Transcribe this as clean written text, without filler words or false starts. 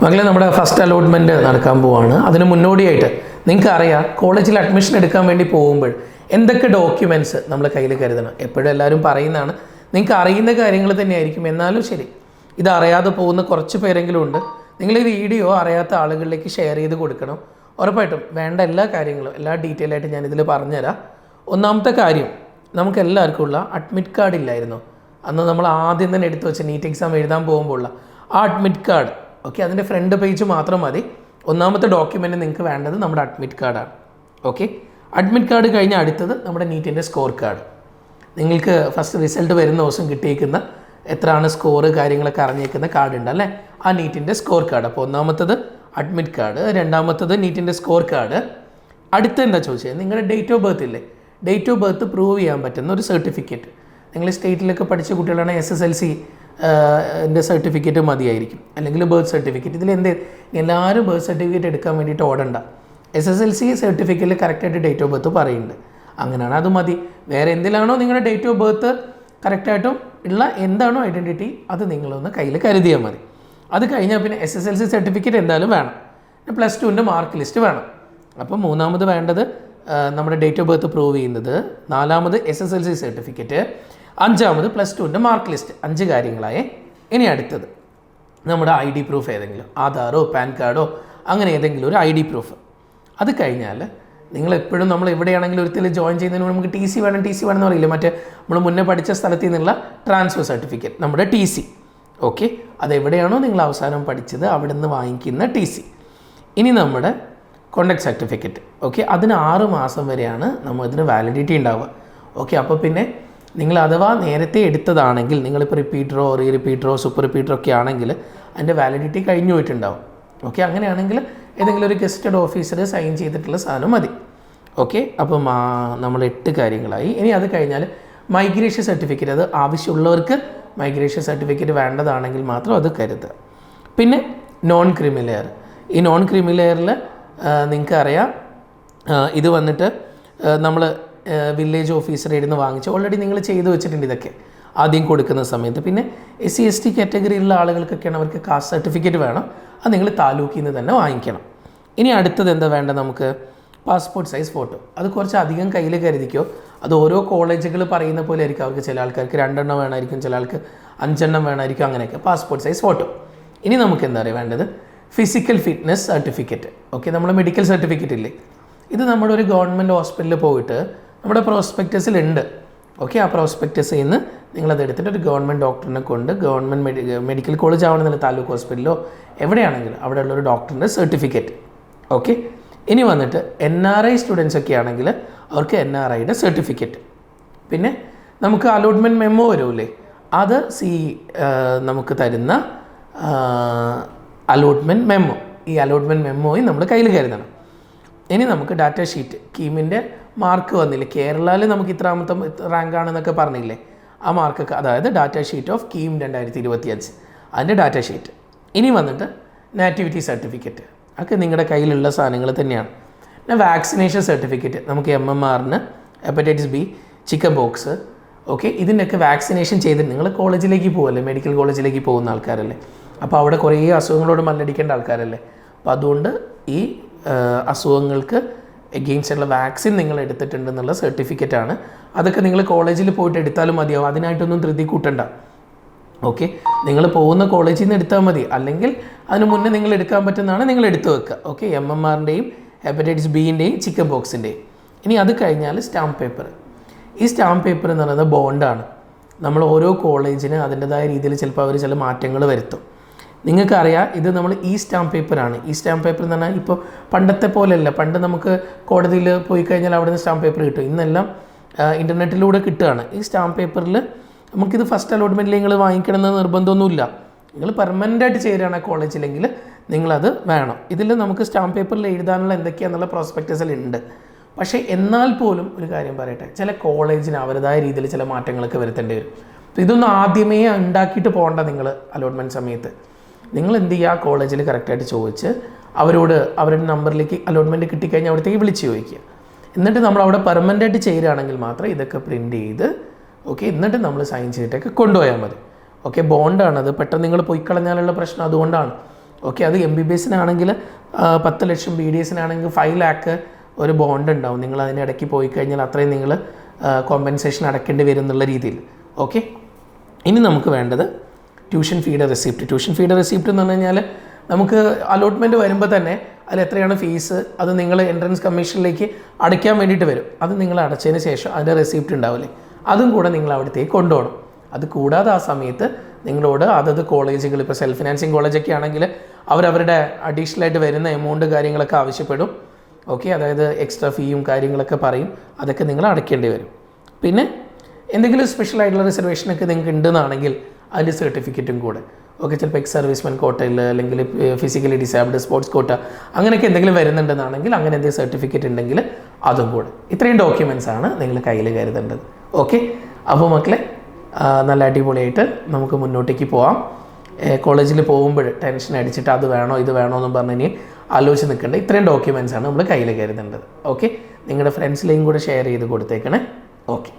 മകളെ നമ്മുടെ first allotment നടക്കാൻ പോവാണ്. അതിന് മുന്നോടിയായിട്ട് നിങ്ങൾക്ക് അറിയാം കോളേജിൽ അഡ്മിഷൻ എടുക്കാൻ വേണ്ടി പോകുമ്പോൾ എന്തൊക്കെ ഡോക്യുമെൻറ്റ്സ് നമ്മൾ കയ്യിൽ കരുതണം. എപ്പോഴും എല്ലാവരും പറയുന്നതാണ്, നിങ്ങൾക്ക് അറിയുന്ന കാര്യങ്ങൾ തന്നെയായിരിക്കും. എന്നാലും ശരി, ഇത് അറിയാതെ പോകുന്ന കുറച്ച് പേരെങ്കിലും ഉണ്ട്. നിങ്ങൾ ഈ വീഡിയോ അറിയാത്ത ആളുകളിലേക്ക് ഷെയർ ചെയ്ത് കൊടുക്കണം. ഉറപ്പായിട്ടും വേണ്ട എല്ലാ കാര്യങ്ങളും എല്ലാ ഡീറ്റെയിൽ ആയിട്ട് ഞാനിതിൽ പറഞ്ഞുതരാം. ഒന്നാമത്തെ കാര്യം, നമുക്ക് എല്ലാവർക്കും ഉള്ള അഡ്മിറ്റ് കാർഡ് ഇല്ലായിരുന്നു അന്ന് നമ്മൾ ആദ്യം തന്നെ എടുത്തു വെച്ച നീറ്റ് എക്സാം എഴുതാൻ പോകുമ്പോൾ ഉള്ള ആ അഡ്മിറ്റ് കാർഡ്. ഓക്കെ, അതിൻ്റെ ഫ്രണ്ട് പേജ് മാത്രം മതി. ഒന്നാമത്തെ ഡോക്യുമെൻറ്റ് നിങ്ങൾക്ക് വേണ്ടത് നമ്മുടെ അഡ്മിറ്റ് കാർഡാണ്. ഓക്കെ, അഡ്മിറ്റ് കാർഡ് കഴിഞ്ഞ് അടുത്തത് നമ്മുടെ നീറ്റിൻ്റെ സ്കോർ കാർഡ്. നിങ്ങൾക്ക് ഫസ്റ്റ് റിസൾട്ട് വരുന്ന ദിവസം കിട്ടിയേക്കുന്ന എത്രയാണ് സ്കോർ കാര്യങ്ങളൊക്കെ അറിഞ്ഞേക്കുന്ന കാർഡ് ഉണ്ട് അല്ലേ, ആ നീറ്റിൻ്റെ സ്കോർ കാർഡ്. അപ്പോൾ ഒന്നാമത്തത് അഡ്മിറ്റ് കാർഡ്, രണ്ടാമത്തത് നീറ്റിൻ്റെ സ്കോർ കാർഡ്. അടുത്ത എന്താ ചോദിച്ചത്, നിങ്ങളുടെ ഡേറ്റ് ഓഫ് ബർത്ത് ഇല്ലേ, ഡേറ്റ് ഓഫ് ബർത്ത് പ്രൂവ് ചെയ്യാൻ പറ്റുന്ന ഒരു സർട്ടിഫിക്കറ്റ്. നിങ്ങൾ സ്റ്റേറ്റിലൊക്കെ പഠിച്ച കുട്ടികളാണ് SSLC എൻ്റെ സർട്ടിഫിക്കറ്റ് മതിയായിരിക്കും, അല്ലെങ്കിൽ ബർത്ത് സർട്ടിഫിക്കറ്റ്. ഇതിലെന്ത് എല്ലാവരും ബർത്ത് സർട്ടിഫിക്കറ്റ് എടുക്കാൻ വേണ്ടിയിട്ട് ഓടണ്ട. SSLC സർട്ടിഫിക്കറ്റിൽ കറക്റ്റായിട്ട് ഡേറ്റ് ഓഫ് ബർത്ത് പറയുന്നുണ്ട്, അങ്ങനെയാണ് അത് മതി. വേറെ എന്തിലാണോ നിങ്ങളുടെ ഡേറ്റ് ഓഫ് ബർത്ത് കറക്റ്റായിട്ടും ഉള്ള എന്താണോ ഐഡൻറ്റിറ്റി അത് നിങ്ങളൊന്ന് കയ്യിൽ കരുതിയാൽ മതി. അത് കഴിഞ്ഞാൽ പിന്നെ SSLC സർട്ടിഫിക്കറ്റ് എന്തായാലും വേണം, +2ൻ്റെ മാർക്ക് ലിസ്റ്റ് വേണം. അപ്പോൾ മൂന്നാമത് വേണ്ടത് നമ്മുടെ ഡേറ്റ് ഓഫ് ബർത്ത് പ്രൂവ് ചെയ്യുന്നത്, നാലാമത് SSLC സർട്ടിഫിക്കറ്റ്, അഞ്ചാമത് +2ൻ്റെ മാർക്ക് ലിസ്റ്റ്. 5 കാര്യങ്ങളായേ. ഇനി അടുത്തത് നമ്മുടെ ID പ്രൂഫ്, ഏതെങ്കിലും ആധാറോ പാൻ കാർഡോ അങ്ങനെ ഏതെങ്കിലും ഒരു ID പ്രൂഫ്. അത് കഴിഞ്ഞാൽ നിങ്ങളെപ്പോഴും നമ്മൾ എവിടെയാണെങ്കിലും ഒരിക്കലും ജോയിൻ ചെയ്യുന്നതിന് നമുക്ക് TC വേണം എന്ന് പറയില്ല, മറ്റേ നമ്മൾ മുന്നേ പഠിച്ച സ്ഥലത്ത് നിന്നുള്ള ട്രാൻസ്ഫർ സർട്ടിഫിക്കറ്റ്, നമ്മുടെ TC. ഓക്കെ, അതെവിടെയാണോ നിങ്ങൾ അവസാനം പഠിച്ചത് അവിടെ നിന്ന് വാങ്ങിക്കുന്ന TC. ഇനി നമ്മുടെ കോണ്ടാക്ട് സർട്ടിഫിക്കറ്റ്. ഓക്കെ, അതിന് 6 മാസം വരെയാണ് ഇതിന് വാലിഡിറ്റി ഉണ്ടാവുക. ഓക്കെ, അപ്പോൾ പിന്നെ നിങ്ങൾ അഥവാ നേരത്തെ എടുത്തതാണെങ്കിൽ, നിങ്ങളിപ്പോൾ റിപ്പീറ്ററോ റിപ്പീറ്ററോ സൂപ്പർ റിപ്പീറ്ററോ ഒക്കെ ആണെങ്കിൽ അതിൻ്റെ വാലിഡിറ്റി കഴിഞ്ഞു പോയിട്ടുണ്ടാവും. ഓക്കെ, അങ്ങനെയാണെങ്കിൽ ഏതെങ്കിലും ഒരു ഗസ്റ്റഡ് ഓഫീസർ സൈൻ ചെയ്തിട്ടുള്ള സാധനം മതി. ഓക്കെ, അപ്പം നമ്മൾ 8 കാര്യങ്ങളായി. ഇനി അത് കഴിഞ്ഞാൽ മൈഗ്രേഷൻ സർട്ടിഫിക്കറ്റ്, അത് ആവശ്യമുള്ളവർക്ക് മൈഗ്രേഷൻ സർട്ടിഫിക്കറ്റ് വേണ്ടതാണെങ്കിൽ മാത്രം അത് കരുതുക. പിന്നെ നോൺ ക്രീമി ലെയർ. ഈ നോൺ ക്രീമി ലെയറിൽ നിങ്ങൾക്കറിയാം, ഇത് വന്നിട്ട് നമ്മൾ വില്ലേജ് ഓഫീസറെ ഇരുന്ന് വാങ്ങിച്ച് ഓൾറെഡി നിങ്ങൾ ചെയ്തു വെച്ചിട്ടുണ്ട് ഇതൊക്കെ ആദ്യം കൊടുക്കുന്ന സമയത്ത്. പിന്നെ SC/ST കാറ്റഗറിയിലുള്ള ആളുകൾക്കൊക്കെയാണ് അവർക്ക് കാസ്റ്റ് സർട്ടിഫിക്കറ്റ് വേണം, അത് നിങ്ങൾ താലൂക്കിൽ നിന്ന് തന്നെ വാങ്ങിക്കണം. ഇനി അടുത്തത് എന്താ വേണ്ട, നമുക്ക് പാസ്പോർട്ട് സൈസ് ഫോട്ടോ. അത് കുറച്ച് അധികം കയ്യിൽ കരുതിക്കോ. അത് ഓരോ കോളേജുകൾ പറയുന്ന പോലെ ആയിരിക്കും. അവർക്ക് ചില ആൾക്കാർക്ക് 2 എണ്ണം വേണമായിരിക്കും, ചില ആൾക്ക് 5 എണ്ണം വേണമായിരിക്കും, അങ്ങനെയൊക്കെ. Passport size photo. ഇനി നമുക്ക് എന്താ പറയുക വേണ്ടത്, ഫിസിക്കൽ ഫിറ്റ്നസ് സർട്ടിഫിക്കറ്റ്. ഓക്കെ, നമ്മൾ മെഡിക്കൽ സർട്ടിഫിക്കറ്റ് ഇല്ലേ, ഇത് നമ്മുടെ ഒരു ഗവൺമെൻറ് ഹോസ്പിറ്റലിൽ പോയിട്ട് നമ്മുടെ പ്രോസ്പെക്റ്റസിലുണ്ട്. ഓക്കെ, ആ പ്രോസ്പെക്റ്റസിൽ നിന്ന് നിങ്ങളത് എടുത്തിട്ട് ഒരു ഗവൺമെൻറ് ഡോക്ടറിനെ കൊണ്ട്, ഗവൺമെൻറ് മെഡിക്കൽ കോളേജ് ആവണമെന്നില്ല, താലൂക്ക് ഹോസ്പിറ്റലോ എവിടെയാണെങ്കിലും അവിടെയുള്ളൊരു ഡോക്ടറിൻ്റെ സർട്ടിഫിക്കറ്റ്. ഓക്കെ, ഇനി വന്നിട്ട് NRI സ്റ്റുഡൻസ് ഒക്കെ ആണെങ്കിൽ അവർക്ക് NRIയുടെ സർട്ടിഫിക്കറ്റ്. പിന്നെ നമുക്ക് അലോട്ട്മെൻറ്റ് മെമ്മോ വരുമല്ലേ, അത് നമുക്ക് തരുന്ന അലോട്ട്മെൻറ്റ് മെമ്മോ. ഈ അലോട്ട്മെൻറ്റ് മെമ്മോയും നമ്മൾ കയ്യിൽ കരുതണം. ഇനി നമുക്ക് ഡാറ്റ ഷീറ്റ്, കീമിൻ്റെ മാർക്ക് വന്നില്ലേ, കേരളയിൽ നമുക്ക് ഇത്രാമത്തെ റാങ്ക് ആണെന്നൊക്കെ പറഞ്ഞില്ലേ, ആ മാർക്കൊക്കെ, അതായത് ഡാറ്റ ഷീറ്റ് ഓഫ് കീം 2025, അതിൻ്റെ ഡാറ്റ ഷീറ്റ്. ഇനി വന്നിട്ട് നാറ്റിവിറ്റി സർട്ടിഫിക്കറ്റ്, അതൊക്കെ നിങ്ങളുടെ കയ്യിലുള്ള സാധനങ്ങൾ തന്നെയാണ്. പിന്നെ വാക്സിനേഷൻ സർട്ടിഫിക്കറ്റ്, നമുക്ക് MMR, hepatitis B, chicken box. Okay, ഇതിൻ്റെയൊക്കെ വാക്സിനേഷൻ ചെയ്തിട്ട് നിങ്ങൾ കോളേജിലേക്ക് പോകുമല്ലേ, മെഡിക്കൽ കോളേജിലേക്ക് പോകുന്ന ആൾക്കാരല്ലേ, അപ്പോൾ അവിടെ കുറേ അസുഖങ്ങളോട് മല്ലടിക്കേണ്ട ആൾക്കാരല്ലേ. അപ്പോൾ അതുകൊണ്ട് ഈ അസുഖങ്ങൾക്ക് എഗെയിൻസ്റ്റുള്ള വാക്സിൻ നിങ്ങൾ എടുത്തിട്ടുണ്ടെന്നുള്ള സർട്ടിഫിക്കറ്റാണ്. അതൊക്കെ നിങ്ങൾ കോളേജിൽ പോയിട്ട് എടുത്താലും മതിയാവും, അതിനായിട്ടൊന്നും ധൃതി കൂട്ടണ്ട. ഓക്കെ, നിങ്ങൾ പോകുന്ന കോളേജിൽ നിന്ന് എടുത്താൽ മതി, അല്ലെങ്കിൽ അതിന് മുന്നേ നിങ്ങൾ എടുക്കാൻ പറ്റുന്നതാണ് നിങ്ങൾ എടുത്തു വെക്കുക. ഓക്കെ, MMRൻ്റെയും ഹെപ്പറ്റൈറ്റിസ് Bൻ്റെയും ചിക്കൻ ബോക്സിൻ്റെയും. ഇനി അത് കഴിഞ്ഞാൽ സ്റ്റാമ്പ് പേപ്പർ. ഈ സ്റ്റാമ്പ് പേപ്പർ എന്ന് പറയുന്നത് ബോണ്ടാണ്. നമ്മൾ ഓരോ കോളേജിന് അതിൻ്റെതായ രീതിയിൽ ചിലപ്പോൾ അവർ ചില മാറ്റങ്ങൾ വരുത്തും. നിങ്ങൾക്കറിയാം, ഇത് നമ്മൾ സ്റ്റാമ്പ് പേപ്പറാണ്. സ്റ്റാമ്പ് പേപ്പർ എന്ന് പറഞ്ഞാൽ ഇപ്പോൾ പണ്ടത്തെ പോലെയല്ല. പണ്ട് നമുക്ക് കോടതിയിൽ പോയി കഴിഞ്ഞാൽ അവിടെ നിന്ന് സ്റ്റാമ്പ് പേപ്പർ കിട്ടും. ഇന്നെല്ലാം ഇൻ്റർനെറ്റിലൂടെ കിട്ടുകയാണ്. ഈ സ്റ്റാമ്പ് പേപ്പറിൽ നമുക്കിത് ഫസ്റ്റ് അലോട്ട്മെൻറ്റിൽ നിങ്ങൾ വാങ്ങിക്കണമെന്ന് നിർബന്ധമൊന്നുമില്ല. നിങ്ങൾ പെർമനൻ്റായിട്ട് ചേരുകയാണ് കോളേജിലെങ്കിൽ നിങ്ങളത് വേണം. ഇതിൽ നമുക്ക് സ്റ്റാമ്പ് പേപ്പറിൽ എഴുതാനുള്ള എന്തൊക്കെയാണെന്നുള്ള പ്രോസ്പെക്റ്റസിലുണ്ട്. പക്ഷേ എന്നാൽ പോലും ഒരു കാര്യം പറയട്ടെ, ചില കോളേജിന് അവരുടേതായ രീതിയിൽ ചില മാറ്റങ്ങളൊക്കെ വരുത്തേണ്ടി വരും. അപ്പോൾ ഇതൊന്നും ആദ്യമേ ഉണ്ടാക്കിയിട്ട് പോകണ്ട. നിങ്ങൾ അലോട്ട്മെൻറ്റ് സമയത്ത് നിങ്ങൾ എന്ത് ചെയ്യുക, കോളേജിൽ കറക്റ്റായിട്ട് ചോദിച്ച് അവരോട് അവരുടെ നമ്പറിലേക്ക് അലോട്ട്മെൻറ്റ് കിട്ടിക്കഴിഞ്ഞാൽ അവിടത്തേക്ക് വിളിച്ച് ചോദിക്കുക. എന്നിട്ട് നമ്മൾ അവിടെ പെർമനൻ്റായിട്ട് ചേരുകയാണെങ്കിൽ മാത്രം ഇതൊക്കെ പ്രിൻറ്റ് ചെയ്ത് ഓക്കെ, എന്നിട്ട് നമ്മൾ സൈൻ ചെയ്തിട്ടൊക്കെ കൊണ്ടുപോയാൽ മതി. ഓക്കെ, ബോണ്ടാണ് അത്. പെട്ടെന്ന് നിങ്ങൾ പോയി കളഞ്ഞാലുള്ള പ്രശ്നം അതുകൊണ്ടാണ്. ഓക്കെ, അത് MBBSനാണെങ്കിൽ 10 ലക്ഷം, BDSനാണെങ്കിൽ 5 ലാക്ക് ഒരു ബോണ്ട് ഉണ്ടാവും. നിങ്ങൾ അതിനിടയ്ക്ക് പോയി കഴിഞ്ഞാൽ അത്രയും നിങ്ങൾ കോമ്പൻസേഷൻ അടയ്ക്കേണ്ടി വരും എന്നുള്ള രീതിയിൽ. ഓക്കെ, ഇനി നമുക്ക് വേണ്ടത് ട്യൂഷൻ ഫീയുടെ റെസിപ്റ്റ്. ട്യൂഷൻ ഫീയുടെ റെസിപ്റ്റ് എന്ന് പറഞ്ഞു കഴിഞ്ഞാൽ നമുക്ക് അലോട്ട്മെൻറ്റ് വരുമ്പോൾ തന്നെ അതിൽ എത്രയാണ് ഫീസ് അത് നിങ്ങൾ എൻട്രൻസ് കമ്മീഷനിലേക്ക് അടയ്ക്കാൻ വേണ്ടിയിട്ട് വരും. അത് നിങ്ങൾ അടച്ചതിന് ശേഷം അതിൻ്റെ റെസിപ്റ്റ് ഉണ്ടാവില്ലേ, അതും കൂടെ നിങ്ങൾ അവിടത്തേക്ക് കൊണ്ടുപോകണം. അത് കൂടാതെ ആ സമയത്ത് നിങ്ങളോട് അതത് കോളേജുകൾ, ഇപ്പോൾ സെൽഫ് ഫിനാൻസിങ് കോളേജൊക്കെ ആണെങ്കിൽ അവരവരുടെ അഡീഷണലായിട്ട് വരുന്ന എമൗണ്ട് കാര്യങ്ങളൊക്കെ ആവശ്യപ്പെടും. ഓക്കെ, അതായത് എക്സ്ട്രാ ഫീയും കാര്യങ്ങളൊക്കെ പറയും, അതൊക്കെ നിങ്ങൾ അടയ്ക്കേണ്ടി വരും. പിന്നെ എന്തെങ്കിലും സ്പെഷ്യൽ ആയിട്ടുള്ള റിസർവേഷനൊക്കെ നിങ്ങൾക്ക് ഉണ്ടെന്നാണെങ്കിൽ അതിൻ്റെ സർട്ടിഫിക്കറ്റും കൂടെ. ഓക്കെ, ചിലപ്പോൾ എക്സ് സർവീസ്മെൻ കോട്ടയിൽ അല്ലെങ്കിൽ ഫിസിക്കലി ഡിസേബിൾഡ് സ്പോർട്സ് കോട്ട അങ്ങനെയൊക്കെ എന്തെങ്കിലും വരുന്നുണ്ടെന്നാണെങ്കിൽ അങ്ങനെ എന്തെങ്കിലും സർട്ടിഫിക്കറ്റ് ഉണ്ടെങ്കിൽ അതും കൂടെ. ഇത്രയും ഡോക്യുമെൻറ്റ്സ് ആണ് നിങ്ങൾ കയ്യിൽ കരുതേണ്ടത്. ഓക്കെ, അപ്പോൾ മക്കളെ നല്ല അടിപൊളിയായിട്ട് നമുക്ക് മുന്നോട്ടേക്ക് പോകാം. കോളേജിൽ പോകുമ്പോൾ ടെൻഷൻ അടിച്ചിട്ട് അത് വേണോ ഇത് വേണോ എന്നും പറഞ്ഞ് ഇനി ആലോചിച്ച് നിൽക്കേണ്ട. ഇത്രയും ഡോക്യുമെൻറ്റ്സ് ആണ് നമ്മൾ കയ്യിൽ കരുതേണ്ടത്. ഓക്കെ, നിങ്ങളുടെ ഫ്രണ്ട്സിലേയും കൂടെ ഷെയർ ചെയ്ത് കൊടുത്തേക്കണേ. ഓക്കെ.